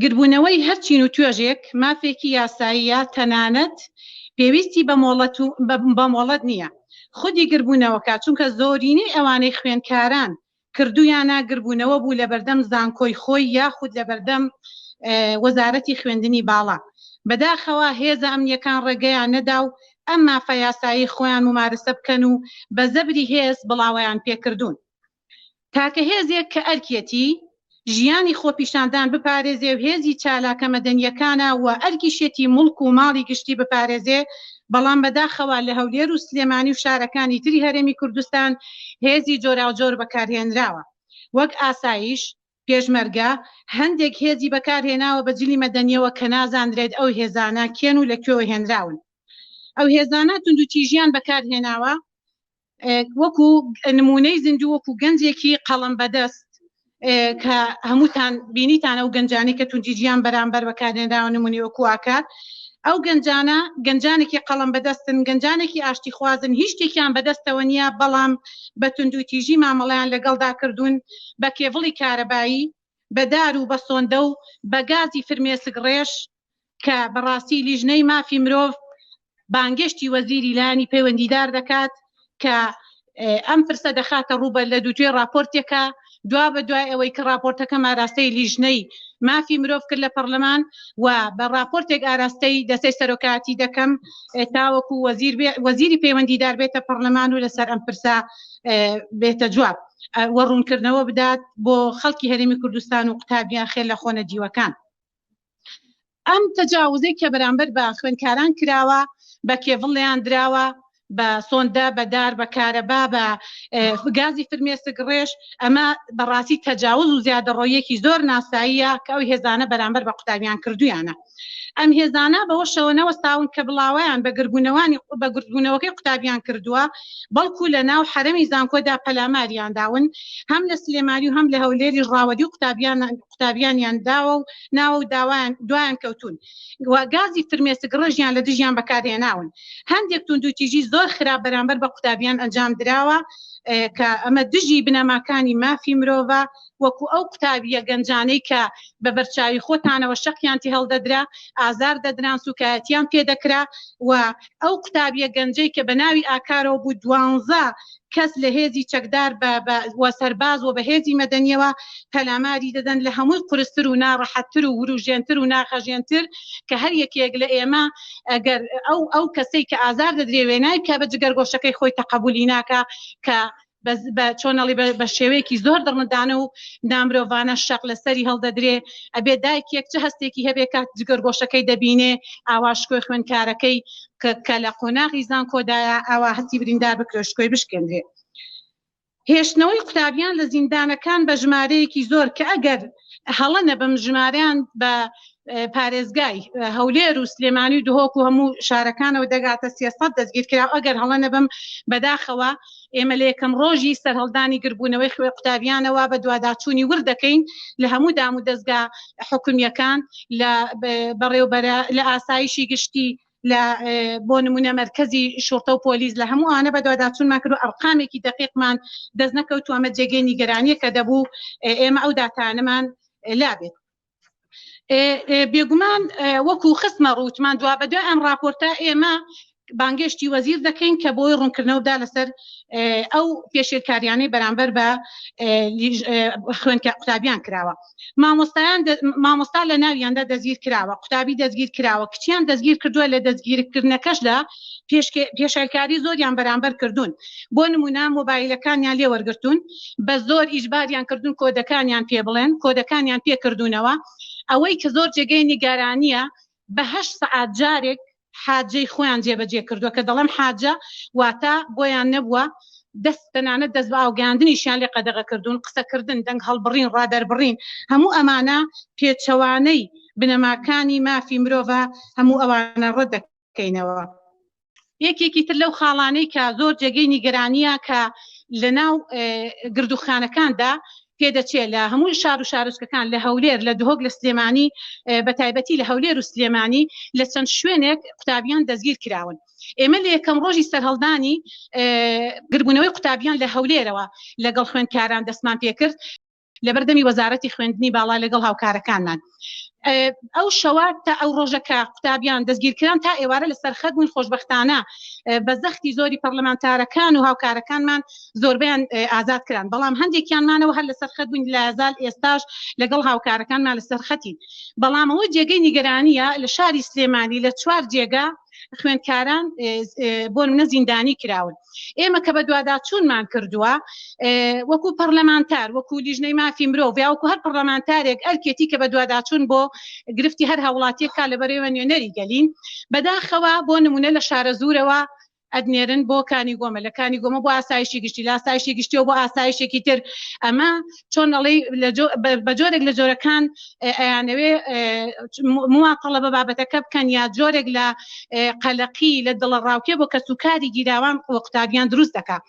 گربوونەوەی هەرچین و توێژێک مافێکی یاساییە تەنانەت پێویستی بە مۆڵەت نییە. خودی گربوونەوەکە چونکە زۆرینەی ئەوانەی خوێندکاران کردویانە گربوونەوە بوو لە بەردەم زانکۆی خۆی یاخود لە بەردەم وەزارەتی خوێندنی باڵا. بەداخەوە هێزە ئەمنیەکان ڕێگەیان نەدا و ئەم مافە یاسایی خۆیان ممارسە بکەن و بە زەبری هێز بڵاویان پێکردوون. تاکە هێزێک کە ئەرکێتی ژیانی خۆپیشاندان بپارێزێ و هێزی چالاکە مەدەنیەکانە و ئەرکیشێتی مڵک و ماڵی گشتی بپارێزێ، بەڵام بەداخەوە لە هەولێر و سلێمانی و شارەکانی تری هەرێمی کوردستان هێزی جۆراوجۆر بەکارهێنراوە، وەک ئاسایش، پێشمەرگە، هەندێک هێزی بەکارهێناوە بە جلی مەدەنیەوە کە نازانرێت ئەو هێزانە کێن و لەکوێوە هێنراون. ئەو هێزانە توندوتیژیان بەکارهێناوە وەکو نمونەی زیندوو وەکو گەنجێکی قەڵەم بەدەست کە هەمووتان بینیتانە و گەنجانی کە توندیجیان بەرامبەر بەکارهێنراوە نمونی وەکو ئاکات. ئەو گەنجانە گەنجانێکی قەڵەم بەدەستن، گەنجانێکی ئاشتی خوازن، هیچ شتێکیان بەدەستەوە نییە، بەڵام بە توندوتیژی مامەڵەیان لەگەڵدا کردوون، بە کێڤڵی کارەبایی، بە دار و بە سۆندە و بە گازی فرمێسک ڕێژ کە بەڕاستی لیژنەی مافی مرۆڤ بانگشتی وەزیری لایەنی پەیوەندیدار دەکات کە ئەم فرسە دەخاتە ڕووبە لە دووتێ راپۆرتێکە دوا بە دوای ئەوەی کە راپۆرتەکەم ئاراستەی لیژنەی مافی مرۆڤ کرد لە پەرلەمان و بە راپۆرتێک ئاراستەی دەستەی سەرۆکاتی دەکەم تاوەکو وەزیری پەیوەندیدار بێتە پەرلەمان و لەسەر ئەم پرسە بێتە جواب وەڕوونکردنەوە بدات بۆ خەڵکی هەرێمی کوردستان و قوتابیان خێر لە خۆنە دیوەکان. ئەم تەجاوزەی کە بەرامبەر بە خوێندکاران کراوە، بە کێڤڵیان دراوە، بە سۆندا، بە دار، بە کارەبا، بە گازی فرمێسک ڕێژ، ئەمە بەڕاستی تەجاوز و زیادەڕۆیەکی زۆر ناساییە کە ئەو هێزانە بەرامبەر بە قوتابیان کردویانە. ئەم هێزانە بەوە شەوەنەوە ساون کە بڵاویان بە گربوونەوەکەی قوتابیان کردووە، بەڵکو لە ناو حرەمی زانکۆدا پەلاماریان داون، هەم لە سلێمانی و هەم لە هەولێری ڕاوەدی قوتابیانیان داوە و ناوە و دوایان کەوتون و گازی فرمێسک ڕێژیان لە دژیان بەکارهێناون. هەندێک توندوتیژی زۆر خراپ بەرامبەر بە قوتابیان ئەنجام دراوە کە ئەمە دژی بنەماکانی مافی مرۆڤە، وەکو ئەو قوتابیە گەنجانەی کە بە بەرچاوی خۆتانەوە شەقیانتی هەڵدەدرا، ئازار دەدران، سوکایەتیان پێدەکرا و ئەو قوتابیە گەنجەی کە بە ناوی ئاکارەوە بوو 12 کەس لە هێزی چەکدار وە سەرباز و بە هێزی مەدەنیەوە پەلاماری دەدەن لە هەمووی قورستر و ناڕەحەتتر و وروژێنتر و ناخەژێنتر کە هەر یەکێک لە ئێمە ئەگەر ئەو کەسەی کە ئازار دەدرێ نایکە بە جگەرگۆشەکەی خۆی تەقبولی ناکە کە بە چۆنەڵی بە شێوەیەکی زۆر دڕندانە و نامرۆڤانە شەق لەسەری هەڵدەدرێ، ئەبێ دایکێک چه هەستێکی هەبێ کات جگەرگۆشەکەی دەبینێ ئاواشکۆی خوێندکارەکەی کە لە قۆناغی زانکۆدایە ئاوا هەستی بریندار بکرۆشکۆی بشکێنرێ. هێشتنەوەی قوتابیان لە زیندانەکان بە ژمارەیەکی زۆر کە ئەگەر هەڵە نەبم ژمارەیان بە پارێزگای هەولێر و سلێمانی و دهۆک و هەموو شارەکانەوە دەگاتە 300 دەستگیر کرا. ئەگەر هەڵە نەبم بەداخەوە ئێمە لە یەکەم ڕۆژی سەرهەڵدانی گربوونەوەی خوێ قوتابیانەوە بە دوواداچوونی ور دەکەین لە هەموو دام و دەستگا حکومیەکان بەڕێوەبەرە لە ئاسایشی گشتی بۆ نمونە مەرکەزی شورتە و پۆلیس لە هەموو ئانە بە دوواداچوونمان کرد و ئەرقامێکی دقیقمان دەست نەکەوت ئەمە جێگەی نیگەرانیە کە دەبوو ئێمە ئەو داتانەمان لابێت. بێگومان وەکو خستمە ڕوتمان دوا بە دوای ئەم راپۆرتە ئێمە بانگشتی وەزیر دەکەین کە بۆی ڕوونکردنەوەدا لەسەر ئەو پێشێرکاریانەی بەرامبەر بە خوێندکار قوتابیان کراوە. مامۆستا لە ناویاندا دەستگیر کراوە، قوتابی دەستگیر کراوە، کچیان دەستگیر کردووە لە دەستگیرکردنەکەشدا پێشێرکاری زۆریان بەرامبەر کردوون. بۆ نمونە مۆبایلەکانیان لێ وەرگرتوون، بە زۆر ئیجباریان کردوون کۆدەکانیان پێ بڵێن، کۆدەکانیان پێکردوونەوە. ئەوەی کە زۆر جێگەی نیگارانیە بە 8 سەعات جارێک حاجەی خۆیان جێبەجێ کردووە کە دەڵێم حاجە واتە بۆیان نەبووە تەنانەت دەست بە ئاوگاندنیشیان لێ قەدەغە کردوون، قسەکردن، دەنگ هەڵبڕین، ڕادەربڕین، هەموو ئەمانە پێچەوانەی بنەماکانی مافی مرۆڤە، هەموو ئەوانە ڕەت دەکەینەوە. یەکێکی تر لەو خاڵانەی کە زۆر جێگەی نیگەرانیە کە لە ناو گردوخانەکاندا پێدەچێت لە هەموو شار و شارۆچکەکان لە هەولێر، لە دهۆک، لە سلێمانی، بە تایبەتی لە هەولێر و سلێمانی لە چەند شوێنێک قوتابیان دەستگیر کراون. ئێمە لە یەکەم ڕۆژی سەرهەڵدانی گربوونەوەی قوتابیان لە هەولێرەوە لەگەڵ خوێندکاران دەستمان پێکرد لە بەردەمی وەزارەتی خوێندنی باڵا لەگەڵ هاوکارەکانمان. ئەو شەوە تا ئەو ڕۆژەکە قوتابیان دەستگیرکران تا ئێوارە لە سەرخەت بوون خۆشبەختانە بە زەختی زۆری پەرلەمانتارەکان و هاوکارەکانمان زۆربیان ئازاد کران بەڵام هەندێکیانمانەوە هەر لە سەرخەت بوون لە ئازال ئێستاش لەگەڵ هاوکارەکانمان لە سەرخەتی بەڵام ئەوە جێگەی نیگەرانیە لە شاری سلێمانی لە 4 جێگا خوێندکاران بۆ منە زیندانی کراون ئێمە کە بە دوواداچوونمان کردووە وەکو پەرلەمانتار وەکو لیژنەی مافی مرۆڤ یا وەکو هەر پەرلەمانتارێک ئەرکێتی کە بە دوواداچوون بۆ گرفتی هەر هەوڵاتیەکە لەبەرەوە نوێنەری گەلین بەداخەوە بۆ نمونە لە شارە زوورەوە ئەدنێرن بۆ کانی گۆمە لە کانی گۆمە بۆ ئاسایشی گشتی لە ئاسایشی گشتیەوە بۆ ئاسایشێکی تر ئەمە چۆن ئەڵێ بە جۆرێک لە جۆرەکان ئەیانەوێ مواتەڵە بە بابەتەکە بکەن یا جۆرێک لە قەلەقی لە دڵە ڕاوکێ بۆ کە سوکاری گیراوان قوتابیان دروست دەکات